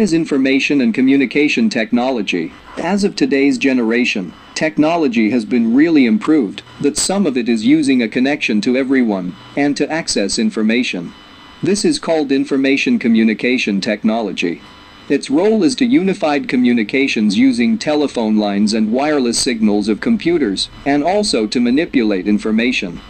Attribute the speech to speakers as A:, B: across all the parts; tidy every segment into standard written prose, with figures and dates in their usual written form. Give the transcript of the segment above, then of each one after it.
A: What is information and communication technology? As of today's generation, technology has been really improved, that some of it is using a connection to everyone, and to access information. This is called information communication technology. Its role is to unified communications using telephone lines and wireless signals of computers, and also to manipulate information.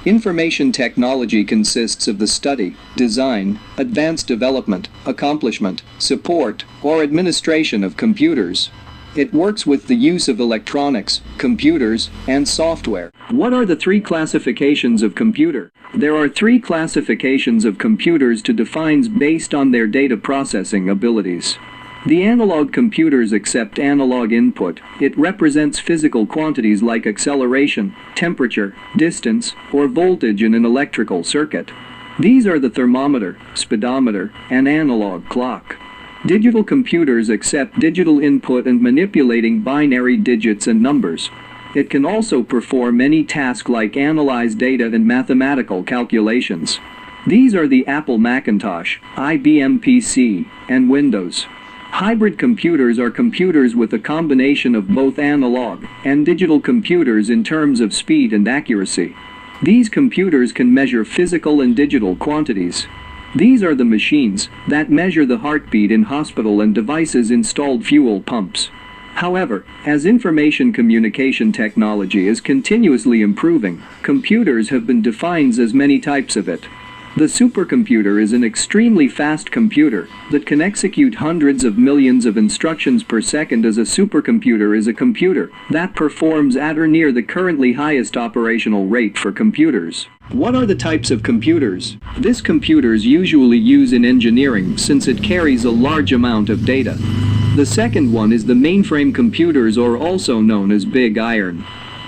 A: Information technology consists of the study, design, advanced development, accomplishment, support, or administration of computers. It works with the use of electronics, computers, and software. What are the three classifications of computer? There are three classifications of computers to define based on their data processing abilities. The analog computers accept analog input. It represents physical quantities like acceleration, temperature, distance, or voltage in an electrical circuit. These are the thermometer, speedometer, and analog clock. Digital computers accept digital input and manipulating binary digits and numbers. It can also perform any task like analyze data and mathematical calculations. These are the Apple Macintosh, IBM PC, and Windows. Hybrid computers are computers with a combination of both analog and digital computers in terms of speed and accuracy. These computers can measure physical and digital quantities. These are the machines that measure the heartbeat in hospital and devices installed fuel pumps. However, as information communication technology is continuously improving, computers have been defined as many types of it. The supercomputer is an extremely fast computer that can execute hundreds of millions of instructions per second, as a supercomputer is a computer that performs at or near the currently highest operational rate for computers. What are the types of computers? This computers usually use in engineering since it carries a large amount of data. The second one is the mainframe computers, or also known as big iron.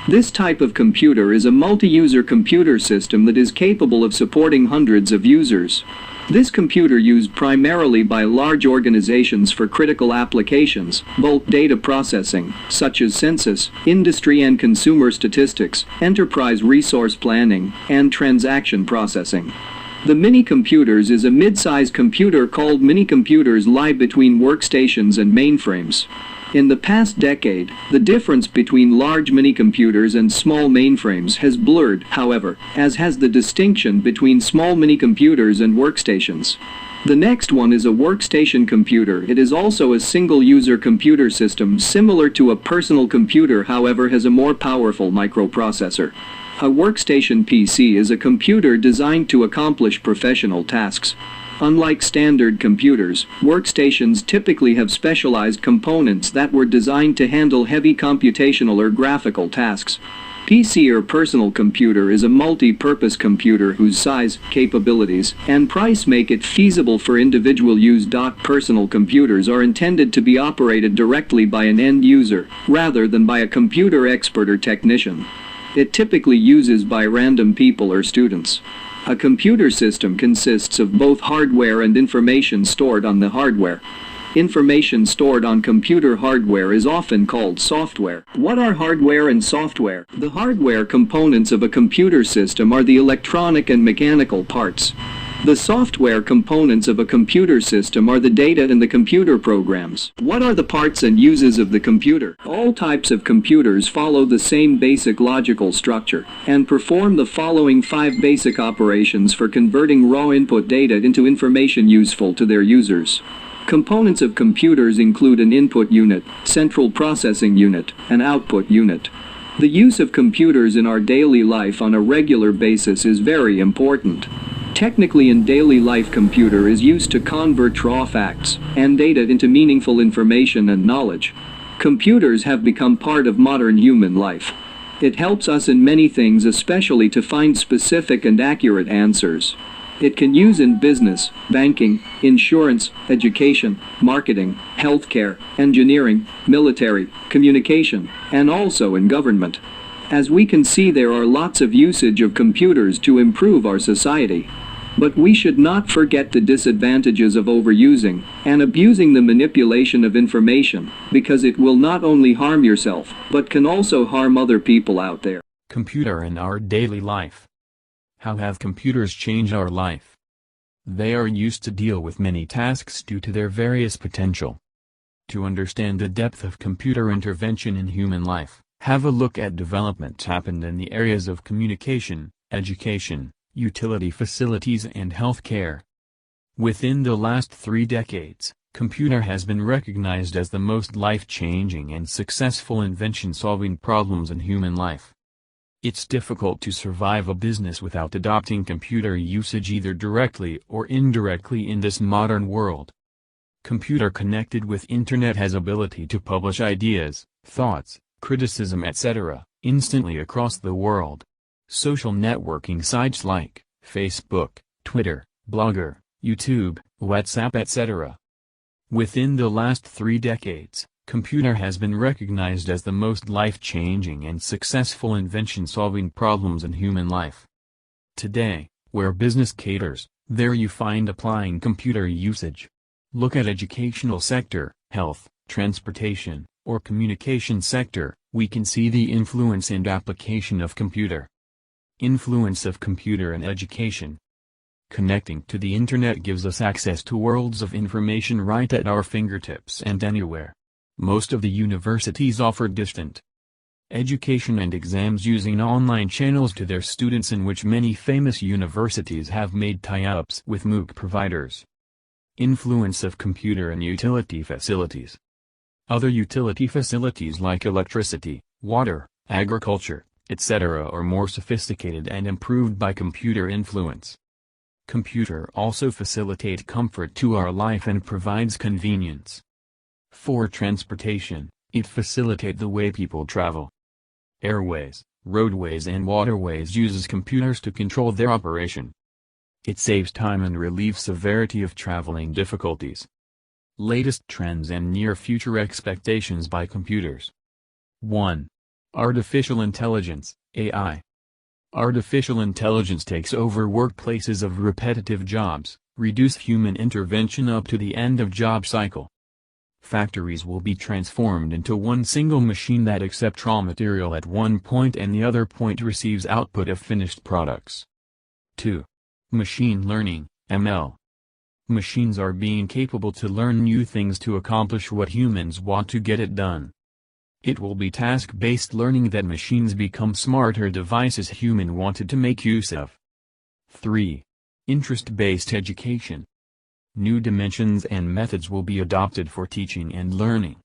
A: This type of computer is a multi-user computer system that is capable of supporting hundreds of users. This computer used primarily by large organizations for critical applications, bulk data processing, such as census, industry and consumer statistics, enterprise resource planning, and transaction processing. The mini-computers is a mid-size computer called mini-computers lie between workstations and mainframes. In the past decade, the difference between large mini-computers and small mainframes has blurred, however, as has the distinction between small mini-computers and workstations. The next one is a workstation computer. It is also a single-user computer system similar to a personal computer, however has a more powerful microprocessor. A workstation PC is a computer designed to accomplish professional tasks. Unlike standard computers, workstations typically have specialized components that were designed to handle heavy computational or graphical tasks. PC or personal computer is a multi-purpose computer whose size, capabilities, and price make it feasible for individual use. Personal computers are intended to be operated directly by an end user, rather than by a computer expert or technician. It typically uses by random people or students. A computer system consists of both hardware and information stored on the hardware. Information stored on computer hardware is often called software. What are hardware and software? The hardware components of a computer system are the electronic and mechanical parts. The software components of a computer system are the data and the computer programs. What are the parts and uses of the computer? All types of computers follow the same basic logical structure and perform the following 5 basic operations for converting raw input data into information useful to their users. Components of computers include an input unit, central processing unit, and output unit. The use of computers in our daily life on a regular basis is very important. Technically, in daily life, computer is used to convert raw facts and data into meaningful information and knowledge. Computers have become part of modern human life. It helps us in many things, especially to find specific and accurate answers. It can use in business, banking, insurance, education, marketing, healthcare, engineering, military, communication, and also in government. As we can see, there are lots of usage of computers to improve our society. But we should not forget the disadvantages of overusing and abusing the manipulation of information, because it will not only harm yourself, but can also harm other people out there.
B: Computer in our daily life. How have computers changed our life? They are used to deal with many tasks due to their various potential. To understand the depth of computer intervention in human life, have a look at developments happened in the areas of communication, education, utility facilities and healthcare. Within the last 3 decades, computer has been recognized as the most life-changing and successful invention solving problems in human life. It's difficult to survive a business without adopting computer usage either directly or indirectly in this modern world. Computer connected with internet has ability to publish ideas, thoughts, criticism etc., instantly across the world. Social networking sites like Facebook, Twitter, Blogger, YouTube, WhatsApp etc. Within the last 3 decades, computer has been recognized as the most life-changing and successful invention solving problems in human life. Today, where business caters, there you find applying computer usage. Look at educational sector, health, transportation, or communication sector, we can see the influence and application of computer. Influence of computer in education. Connecting to the internet gives us access to worlds of information right at our fingertips and anywhere. Most of the universities offer distant education and exams using online channels to their students, in which many famous universities have made tie-ups with MOOC providers. Influence of computer in utility facilities. Other utility facilities like electricity, water, agriculture, etc. are more sophisticated and improved by computer influence. Computer also facilitate comfort to our life and provides convenience. For transportation, it facilitate the way people travel. Airways, roadways and waterways uses computers to control their operation. It saves time and relieves severity of traveling difficulties. Latest trends and near-future expectations by computers. 1. Artificial intelligence, AI. Artificial intelligence takes over workplaces of repetitive jobs, reduce human intervention up to the end of job cycle. Factories will be transformed into one single machine that accepts raw material at one point and the other point receives output of finished products. 2. Machine learning, ML. Machines are being capable to learn new things to accomplish what humans want to get it done. It will be task-based learning that machines become smarter devices human wanted to make use of. 3. Interest-based education. New dimensions and methods will be adopted for teaching and learning.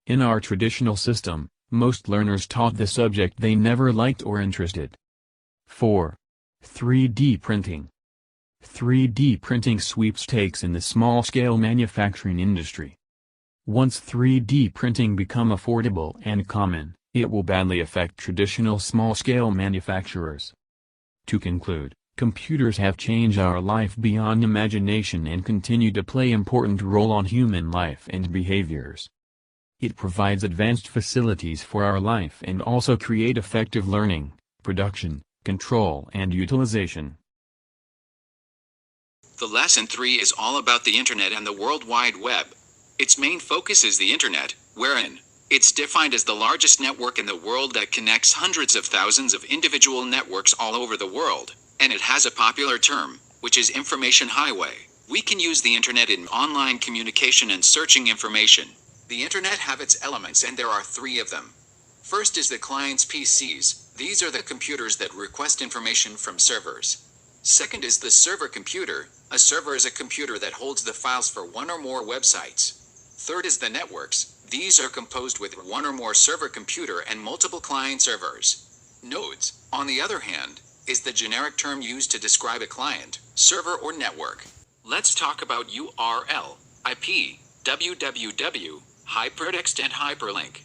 B: In our traditional system, most learners taught the subject they never liked or interested. 4. 3D printing. 3D printing sweepstakes in the small-scale manufacturing industry. Once 3D printing become affordable and common, it will badly affect traditional small-scale manufacturers. To conclude, computers have changed our life beyond imagination and continue to play important role on human life and behaviors. It provides advanced facilities for our life and also create effective learning, production, control and utilization.
C: The Lesson 3 is all about the Internet and the World Wide Web. Its main focus is the Internet, wherein it's defined as the largest network in the world that connects hundreds of thousands of individual networks all over the world, and it has a popular term, which is information highway. We can use the Internet in online communication and searching information. The Internet have its elements and there are 3 of them. First is the client's PCs. These are the computers that request information from servers. Second is the server computer. A server is a computer that holds the files for one or more websites. Third is the networks. These are composed with one or more server computer and multiple client servers. Nodes, on the other hand, is the generic term used to describe a client, server or network. Let's talk about URL, IP, www, hypertext and hyperlink.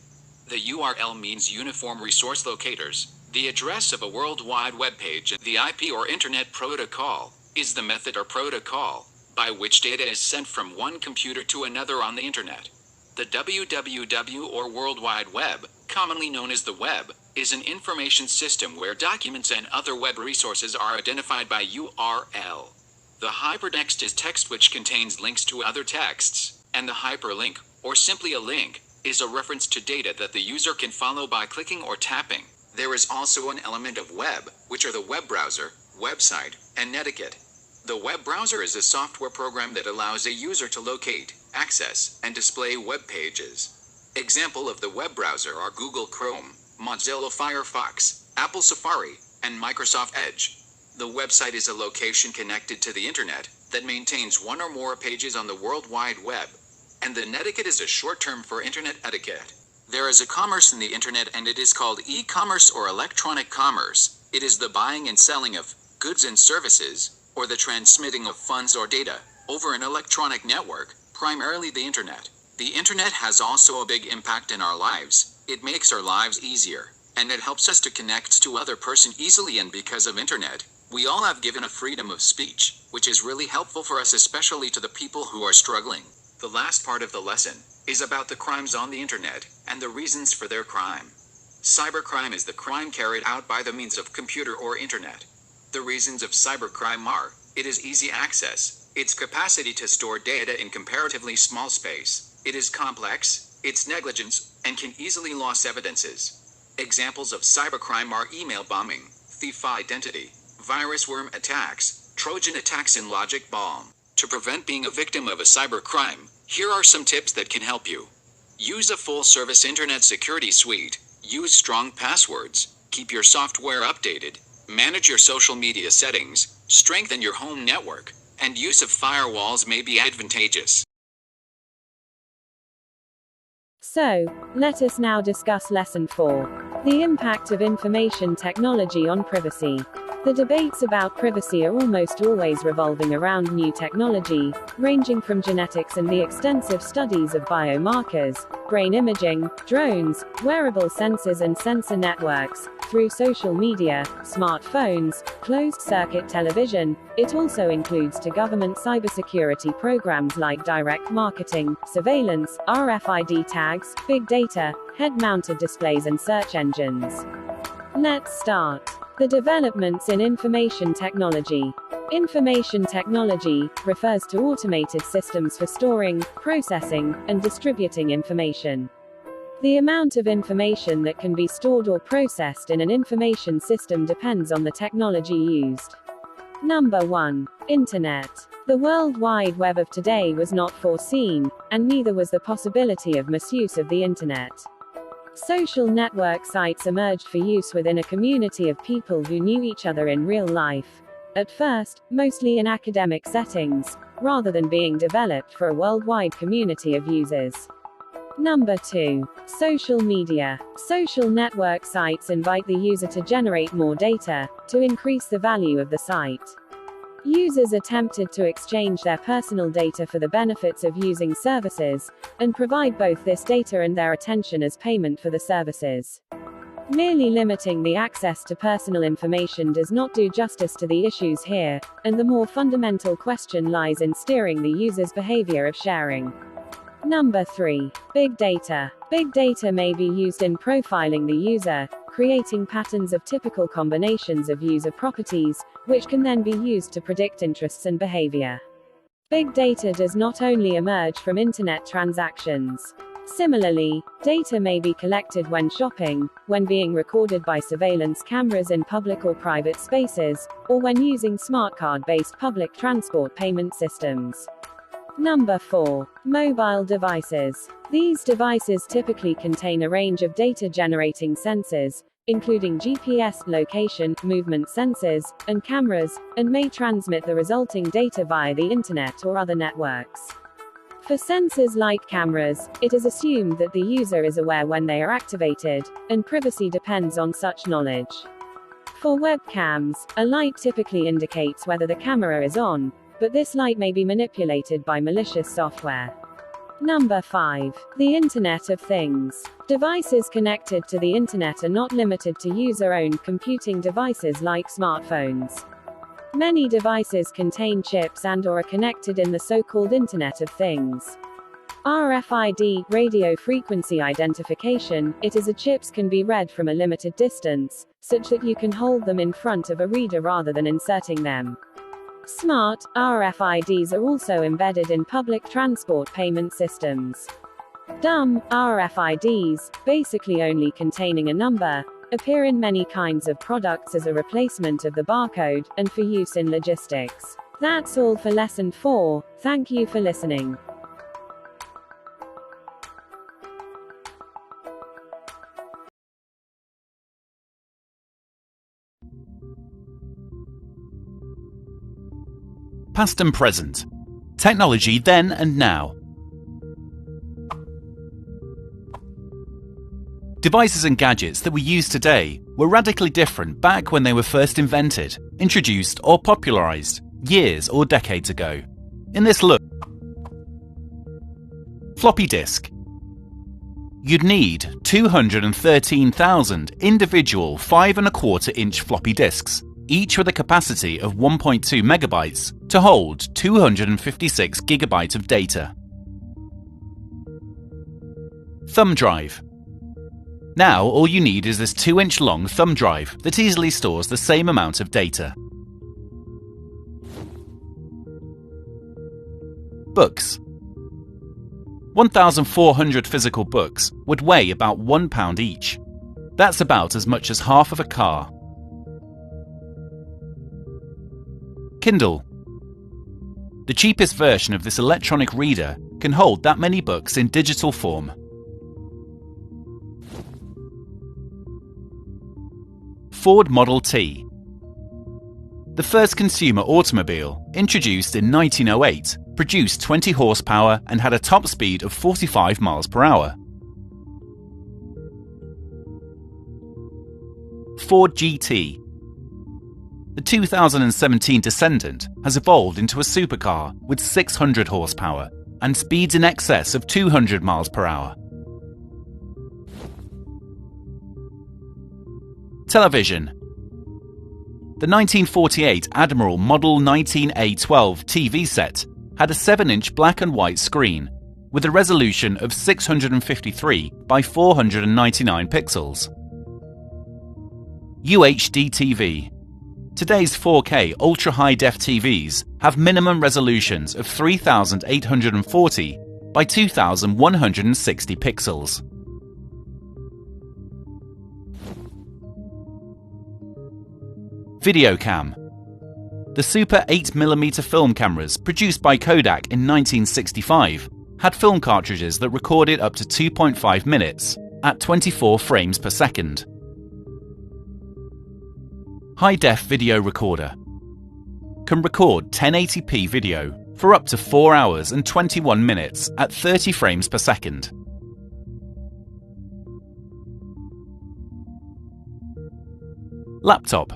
C: The URL means Uniform Resource Locators, the address of a World Wide Web page. The IP or Internet Protocol is the method or protocol by which data is sent from one computer to another on the Internet. The www or World Wide Web, commonly known as the web, is an information system where documents and other web resources are identified by URL. The hypertext is text which contains links to other texts, and the hyperlink, or simply a link, is a reference to data that the user can follow by clicking or tapping. There is also an element of web, which are the web browser, website, and netiquette. The web browser is a software program that allows a user to locate, access, and display web pages. Example of the web browser are Google Chrome, Mozilla Firefox, Apple Safari, and Microsoft Edge. The website is a location connected to the internet that maintains one or more pages on the World Wide Web. And the netiquette is a short term for internet etiquette. There is a commerce in the internet and it is called e-commerce or electronic commerce. It is the buying and selling of goods and services, or the transmitting of funds or data, over an electronic network, primarily the internet. The internet has also a big impact in our lives. It makes our lives easier, and it helps us to connect to other person easily, and because of internet, we all have given a freedom of speech, which is really helpful for us, especially to the people who are struggling. The last part of the lesson is about the crimes on the internet and the reasons for their crime. Cybercrime is the crime carried out by the means of computer or internet. The reasons of cybercrime are: it is easy access, its capacity to store data in comparatively small space, it is complex, its negligence, and can easily lose evidences. Examples of cybercrime are email bombing, thief identity, virus worm attacks, Trojan attacks, and logic bomb. To prevent being a victim of a cybercrime, here are some tips that can help you. Use a full-service internet security suite, use strong passwords, keep your software updated, manage your social media settings, strengthen your home network, and use of firewalls may be advantageous.
D: So, let us now discuss Lesson 4. The impact of information technology on privacy. The debates about privacy are almost always revolving around new technology, ranging from genetics and the extensive studies of biomarkers, brain imaging, drones, wearable sensors and sensor networks, through social media, smartphones, closed-circuit television. It also includes to government cybersecurity programs like direct marketing, surveillance, RFID tags, big data, head-mounted displays and search engines. Let's start. The developments in information technology. Information technology refers to automated systems for storing, processing, and distributing information. The amount of information that can be stored or processed in an information system depends on the technology used. Number 1. Internet. The World Wide Web of today was not foreseen, and neither was the possibility of misuse of the Internet. Social network sites emerged for use within a community of people who knew each other in real life. At first, mostly in academic settings, rather than being developed for a worldwide community of users. Number 2. Social media. Social network sites invite the user to generate more data, to increase the value of the site. Users attempted to exchange their personal data for the benefits of using services, and provide both this data and their attention as payment for the services. Merely limiting the access to personal information does not do justice to the issues here, and the more fundamental question lies in steering the user's behavior of sharing. Number 3. Big data. Big data may be used in profiling the user, creating patterns of typical combinations of user properties, which can then be used to predict interests and behavior. Big data does not only emerge from internet transactions. Similarly, data may be collected when shopping, when being recorded by surveillance cameras in public or private spaces, or when using smart card-based public transport payment systems. Number 4. Mobile devices. These devices typically contain a range of data-generating sensors, including GPS, location, movement sensors, and cameras, and may transmit the resulting data via the internet or other networks. For sensors like cameras, it is assumed that the user is aware when they are activated, and privacy depends on such knowledge. For webcams, a light typically indicates whether the camera is on, but this light may be manipulated by malicious software. Number 5. The Internet of Things. Devices connected to the Internet are not limited to user-owned computing devices like smartphones. Many devices contain chips and/or are connected in the so-called Internet of Things. RFID, radio frequency identification, it is a chips can be read from a limited distance, such that you can hold them in front of a reader rather than inserting them. Smart RFIDs are also embedded in public transport payment systems. Dumb RFIDs, basically only containing a number, appear in many kinds of products as a replacement of the barcode, and for use in logistics. That's all for lesson 4. Thank you for listening.
E: Past and present. Technology then and now. Devices and gadgets that we use today were radically different back when they were first invented, introduced or popularized years or decades ago. In this look, floppy disk. You'd need 213,000 individual 5¼ floppy disks, each with a capacity of 1.2 megabytes to hold 256 gigabytes of data. Thumb drive. Now all you need is this 2-inch long thumb drive that easily stores the same amount of data. Books. 1,400 physical books would weigh about £1 each. That's about as much as half of a car. Kindle. The cheapest version of this electronic reader can hold that many books in digital form. Ford Model T. The first consumer automobile, introduced in 1908, produced 20 horsepower and had a top speed of 45 miles per hour. Ford GT. The 2017 Descendant has evolved into a supercar with 600 horsepower and speeds in excess of 200 miles per hour. Television. The 1948 Admiral Model 19A12 TV set had a 7-inch black and white screen with a resolution of 653 by 499 pixels. UHD TV. Today's 4K ultra-high-def TVs have minimum resolutions of 3,840 by 2,160 pixels. Videocam. The Super 8mm film cameras produced by Kodak in 1965 had film cartridges that recorded up to 2.5 minutes at 24 frames per second. High-def video recorder. Can record 1080p video for up to 4 hours and 21 minutes at 30 frames per second. Laptop.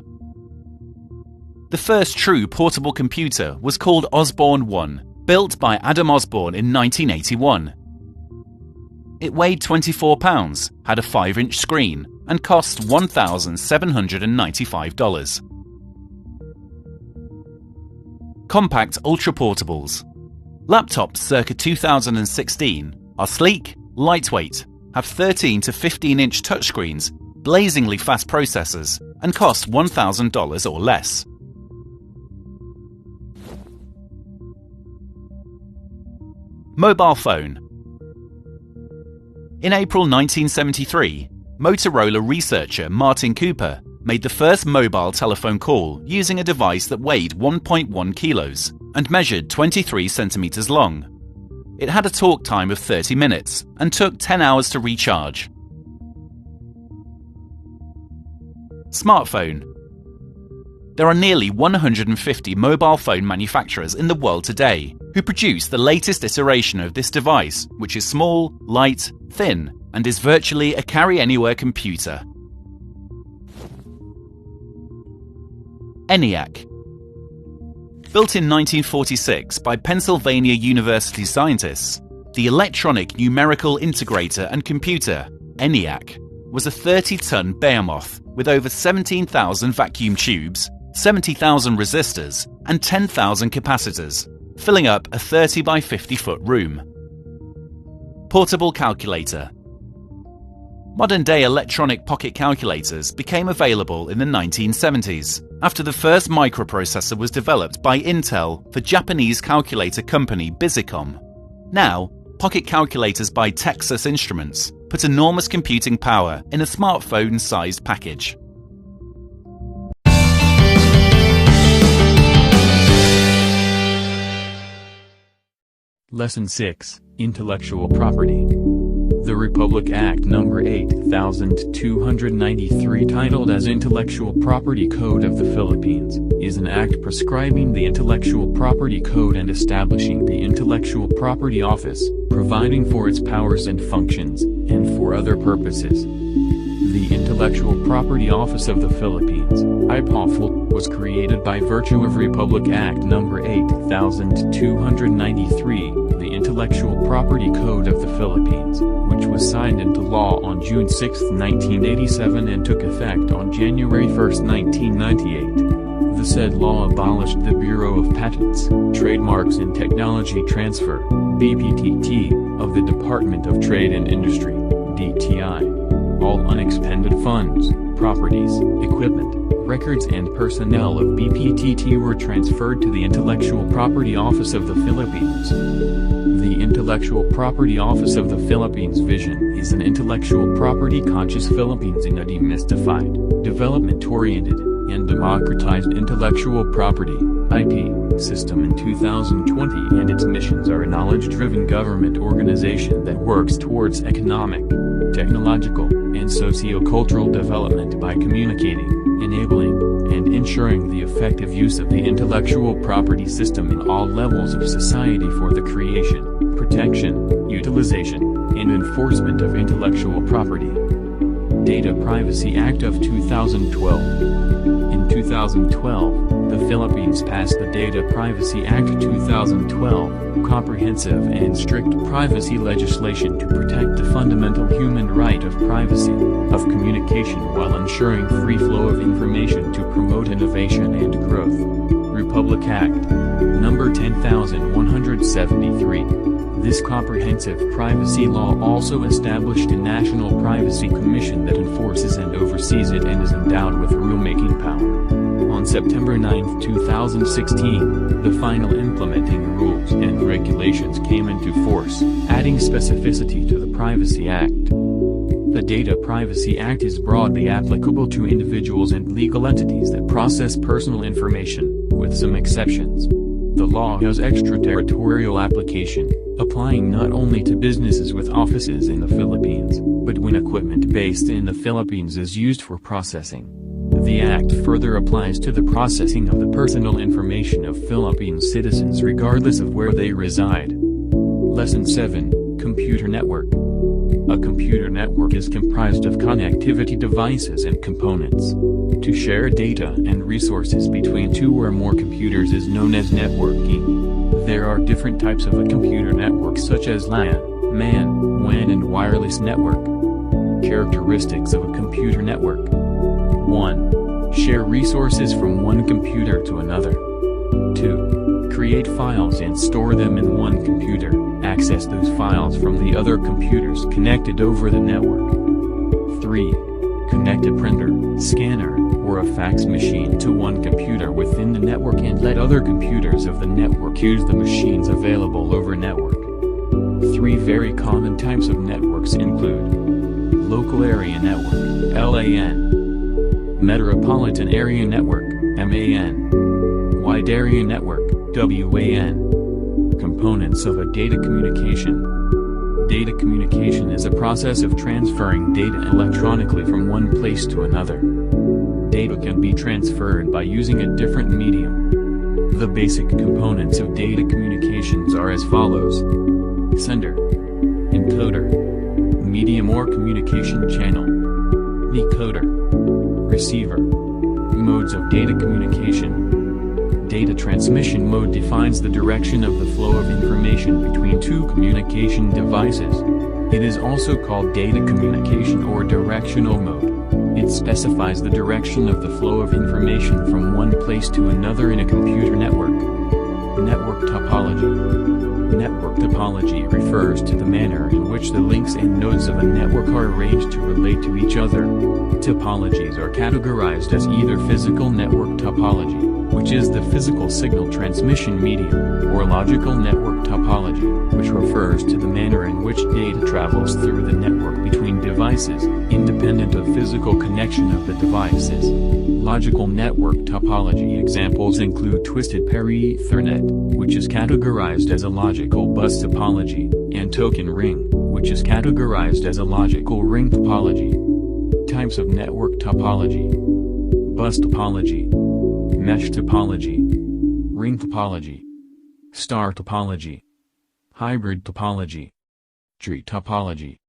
E: The first true portable computer was called Osborne 1, built by Adam Osborne in 1981. It weighed 24 pounds, had a 5-inch screen, and cost $1,795. Compact ultra-portables. Laptops circa 2016 are sleek, lightweight, have 13 to 15-inch touchscreens, blazingly fast processors, and cost $1,000 or less. Mobile phone. In April 1973, Motorola researcher Martin Cooper made the first mobile telephone call using a device that weighed 1.1 kilos and measured 23 centimeters long. It had a talk time of 30 minutes and took 10 hours to recharge. Smartphone. There are nearly 150 mobile phone manufacturers in the world today who produce the latest iteration of this device, which is small, light, thin, and is virtually a carry-anywhere computer. ENIAC. Built in 1946 by Pennsylvania University scientists, the Electronic Numerical Integrator and Computer, ENIAC, was a 30-ton behemoth with over 17,000 vacuum tubes, 70,000 resistors, and 10,000 capacitors, filling up a 30 by 50 foot room. Portable calculator. Modern-day electronic pocket calculators became available in the 1970s, after the first microprocessor was developed by Intel for Japanese calculator company Bizicom. Now, pocket calculators by Texas Instruments put enormous computing power in a smartphone-sized package.
B: Lesson 6, Intellectual Property. The Republic Act No. 8293, titled as Intellectual Property Code of the Philippines, is an act prescribing the Intellectual Property Code and establishing the Intellectual Property Office, providing for its powers and functions, and for other purposes. The Intellectual Property Office of the Philippines, IPOPHL, was created by virtue of Republic Act No. 8293, the Intellectual Property Code of the Philippines, which was signed into law on June 6, 1987 and took effect on January 1, 1998. The said law abolished the Bureau of Patents, Trademarks and Technology Transfer, BPTT, of the Department of Trade and Industry, DTI. All unexpended funds, properties, equipment, records and personnel of BPTT were transferred to the Intellectual Property Office of the Philippines. The Intellectual Property Office of the Philippines' vision is an intellectual property conscious Philippines in a demystified, development-oriented, and democratized intellectual property IP system in 2020, and its missions are a knowledge-driven government organization that works towards economic, technological, and socio-cultural development by communicating, enabling, and ensuring the effective use of the intellectual property system in all levels of society for the creation, protection, utilization, and enforcement of intellectual property. Data Privacy Act of 2012. In 2012, the Philippines passed the Data Privacy Act 2012, comprehensive and strict privacy legislation to protect the fundamental human right of privacy, of communication while ensuring free flow of information to promote innovation and growth. Republic Act No. 10173. This comprehensive privacy law also established a National Privacy Commission that enforces and oversees it and is endowed with rulemaking power. On September 9, 2016, the final implementing rules and regulations came into force, adding specificity to the Privacy Act. The Data Privacy Act is broadly applicable to individuals and legal entities that process personal information, with some exceptions. The law has extraterritorial application, applying not only to businesses with offices in the Philippines, but when equipment based in the Philippines is used for processing. The Act further applies to the processing of the personal information of Philippine citizens regardless of where they reside. Lesson 7, Computer Network. A computer network is comprised of connectivity devices and components. To share data and resources between two or more computers is known as networking. There are different types of a computer network such as LAN, MAN, WAN and wireless network. Characteristics of a computer network. 1. Share resources from one computer to another. 2. Create files and store them in one computer. Access those files from the other computers connected over the network. 3. Connect a printer, scanner, or a fax machine to one computer within the network and let other computers of the network use the machines available over network. 3 very common types of networks include Local Area Network, LAN, Metropolitan Area Network, MAN, Wide Area Network, WAN. Components of a data communication. Data communication is a process of transferring data electronically from one place to another. Data can be transferred by using a different medium. The basic components of data communications are as follows: sender, encoder, medium or communication channel, decoder, receiver. Modes of data communication. Data transmission mode defines the direction of the flow of information between two communication devices. It is also called data communication or directional mode. It specifies the direction of the flow of information from one place to another in a computer network. Network topology. Network topology refers to the manner in which the links and nodes of a network are arranged to relate to each other. Topologies are categorized as either physical network topology, which is the physical signal transmission medium, or logical network topology, which refers to the manner in which data travels through the network between devices. devices, independent of physical connection of the devices. Logical network topology examples include twisted pair Ethernet, which is categorized as a logical bus topology, and token ring, which is categorized as a logical ring topology. Types of network topology: bus topology, mesh topology, ring topology, star topology, hybrid topology, tree topology.